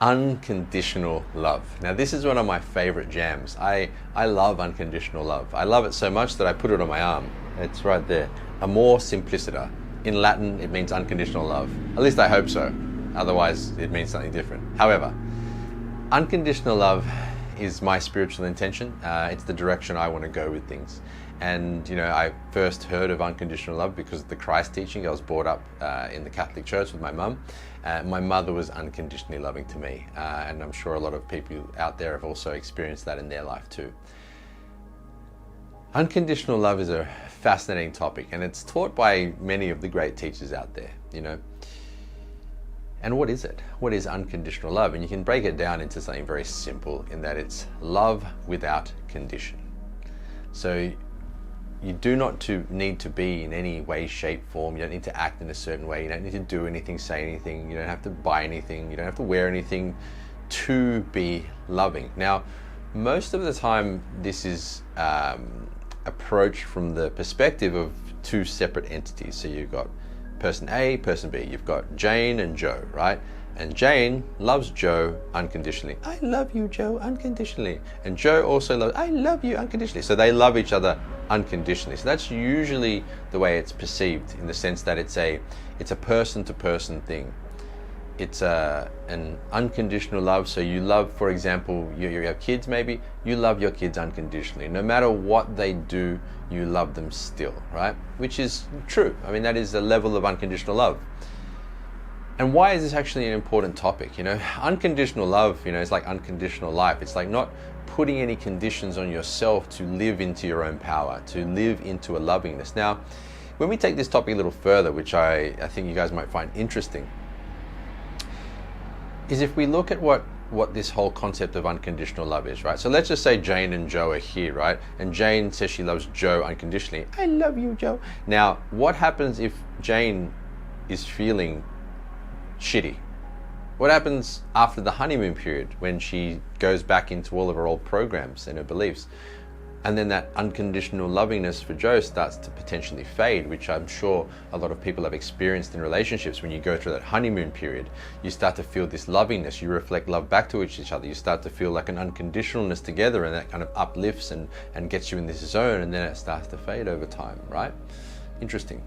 Unconditional love. Now this is one of my favorite jams. I love unconditional love. I love it so much that I put it on my arm. It's right there. Amor simpliciter. In Latin, it means unconditional love. At least I hope so. Otherwise, it means something different. However, unconditional love is my spiritual intention. It's the direction I want to go with things. And I first heard of unconditional love because of the Christ teaching. I was brought up in the Catholic Church with my mum. My mother was unconditionally loving to me, and I'm sure a lot of people out there have also experienced that in their life too. Unconditional love is a fascinating topic, and it's taught by many of the great teachers out there, And what is it? What is unconditional love? And you can break it down into something very simple in that it's love without condition. So you do not need to be in any way, shape, form. You don't need to act in a certain way. You don't need to do anything, say anything. You don't have to buy anything. You don't have to wear anything to be loving. Now, most of the time, this is approached from the perspective of two separate entities. So you've got person A, person B. You've got Jane and Joe, right? And Jane loves Joe unconditionally. I love you, Joe, unconditionally. And Joe also loves, I love you unconditionally. So they love each other unconditionally. So that's usually the way it's perceived, in the sense that it's a person-to-person thing. It's an unconditional love. So you love, for example, you have kids maybe, you love your kids unconditionally. No matter what they do, you love them still, right? Which is true. I mean, that is a level of unconditional love. And why is this actually an important topic? Unconditional love, is like unconditional life. It's like not putting any conditions on yourself to live into your own power, to live into a lovingness. Now, when we take this topic a little further, which I think you guys might find interesting, is if we look at what this whole concept of unconditional love is, right? So let's just say Jane and Joe are here, right? And Jane says she loves Joe unconditionally. I love you, Joe. Now, what happens if Jane is feeling shitty? What happens after the honeymoon period, when she goes back into all of her old programs and her beliefs? And then that unconditional lovingness for Joe starts to potentially fade, which I'm sure a lot of people have experienced in relationships. When you go through that honeymoon period, you start to feel this lovingness. You reflect love back to each other. You start to feel like an unconditionalness together, and that kind of uplifts and gets you in this zone, and then it starts to fade over time, right? Interesting.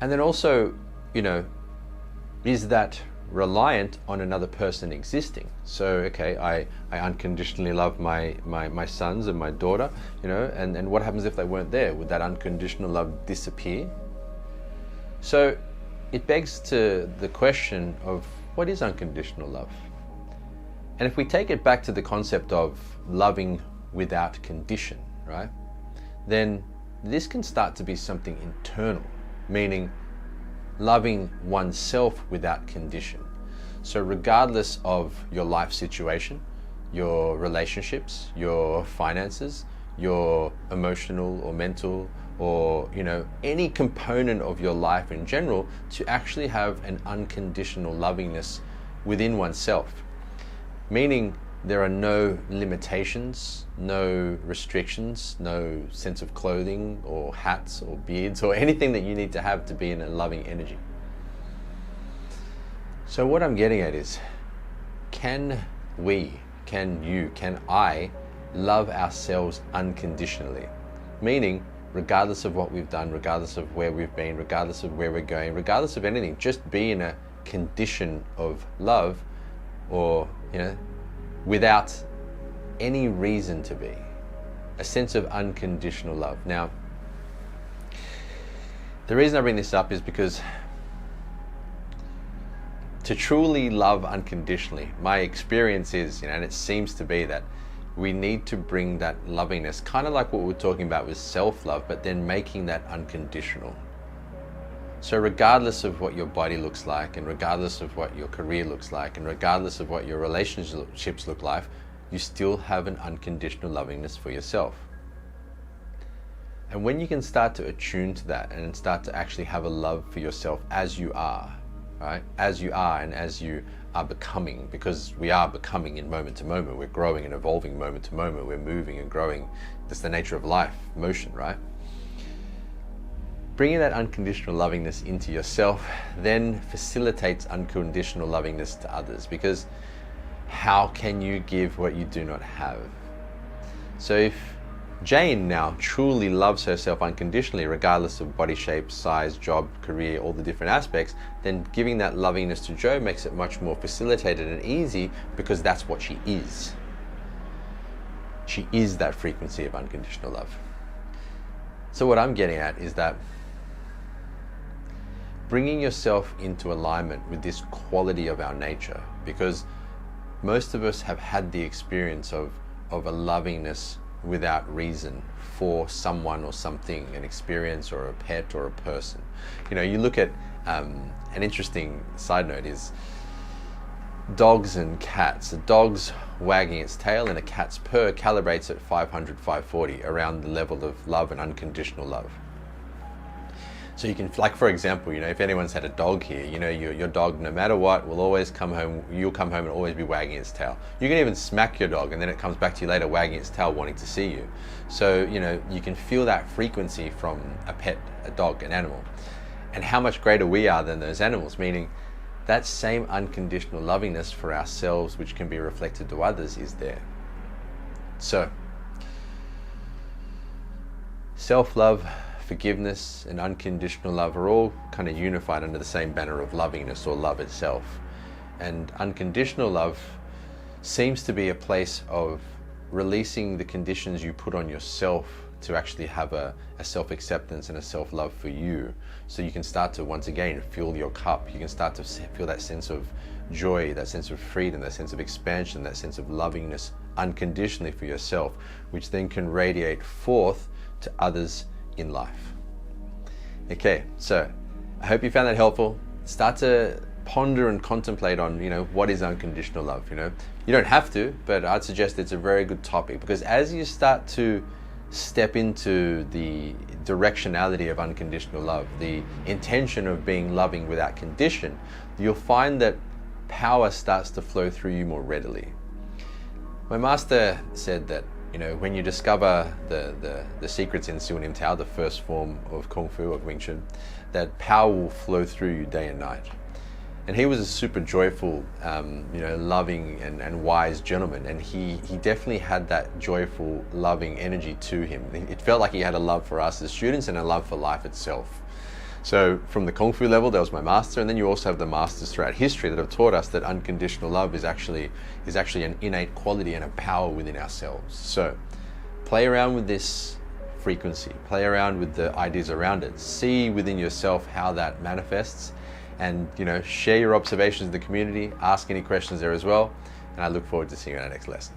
And then also, is that reliant on another person existing? So, okay, I unconditionally love my sons and my daughter, and what happens if they weren't there? Would that unconditional love disappear? So it begs to the question of, what is unconditional love? And if we take it back to the concept of loving without condition, right, then this can start to be something internal, meaning loving oneself without condition. So regardless of your life situation, your relationships, your finances, your emotional or mental, or any component of your life in general, to actually have an unconditional lovingness within oneself. Meaning there are no limitations, no restrictions, no sense of clothing or hats or beards or anything that you need to have to be in a loving energy. So what I'm getting at is, can I love ourselves unconditionally? Meaning, regardless of what we've done, regardless of where we've been, regardless of where we're going, regardless of anything, just be in a condition of love, or, without any reason to be. A sense of unconditional love. Now, the reason I bring this up is because to truly love unconditionally, my experience is, and it seems to be, that we need to bring that lovingness, kind of like what we were talking about with self-love, but then making that unconditional. So regardless of what your body looks like, and regardless of what your career looks like, and regardless of what your relationships look like, you still have an unconditional lovingness for yourself. And when you can start to attune to that and start to actually have a love for yourself as you are, right? As you are, and as you are becoming, because we are becoming in moment to moment. We're growing and evolving moment to moment. We're moving and growing. That's the nature of life, motion, right? Bringing that unconditional lovingness into yourself then facilitates unconditional lovingness to others, because how can you give what you do not have? So if Jane now truly loves herself unconditionally, regardless of body shape, size, job, career, all the different aspects, then giving that lovingness to Joe makes it much more facilitated and easy, because that's what she is. She is that frequency of unconditional love. So what I'm getting at is that bringing yourself into alignment with this quality of our nature, because most of us have had the experience of a lovingness without reason for someone or something, an experience or a pet or a person. You know, you look at an interesting side note is dogs and cats. A dog's wagging its tail and a cat's purr calibrates at 500, 540, around the level of love and unconditional love. So you can, like for example, you know, if anyone's had a dog here, you know, your dog, no matter what, will always come home, you'll come home and always be wagging its tail. You can even smack your dog and then it comes back to you later wagging its tail, wanting to see you. So, you know, you can feel that frequency from a pet, a dog, an animal, and how much greater we are than those animals, meaning that same unconditional lovingness for ourselves, which can be reflected to others, is there. So, self-love, forgiveness, and unconditional love are all kind of unified under the same banner of lovingness, or love itself. And unconditional love seems to be a place of releasing the conditions you put on yourself to actually have a self-acceptance and a self-love for you, so you can start to once again fill your cup. You can start to feel that sense of joy, that sense of freedom, that sense of expansion, that sense of lovingness unconditionally for yourself, which then can radiate forth to others in life. Okay, so I hope you found that helpful. Start to ponder and contemplate on, you know, what is unconditional love. You know, you don't have to, but I'd suggest it's a very good topic, because as you start to step into the directionality of unconditional love, the intention of being loving without condition, you'll find that power starts to flow through you more readily. My master said that, you know, when you discover the secrets in Siu Nim Tao, the first form of Kung Fu, of Wing Chun, that power will flow through you day and night. And he was a super joyful, you know, loving and wise gentleman, and he definitely had that joyful, loving energy to him. It felt like he had a love for us as students and a love for life itself. So from the Kung Fu level, that was my master, and then you also have the masters throughout history that have taught us that unconditional love is actually an innate quality and a power within ourselves. So play around with this frequency, play around with the ideas around it, see within yourself how that manifests, and, you know, share your observations in the community, ask any questions there as well, and I look forward to seeing you in our next lesson.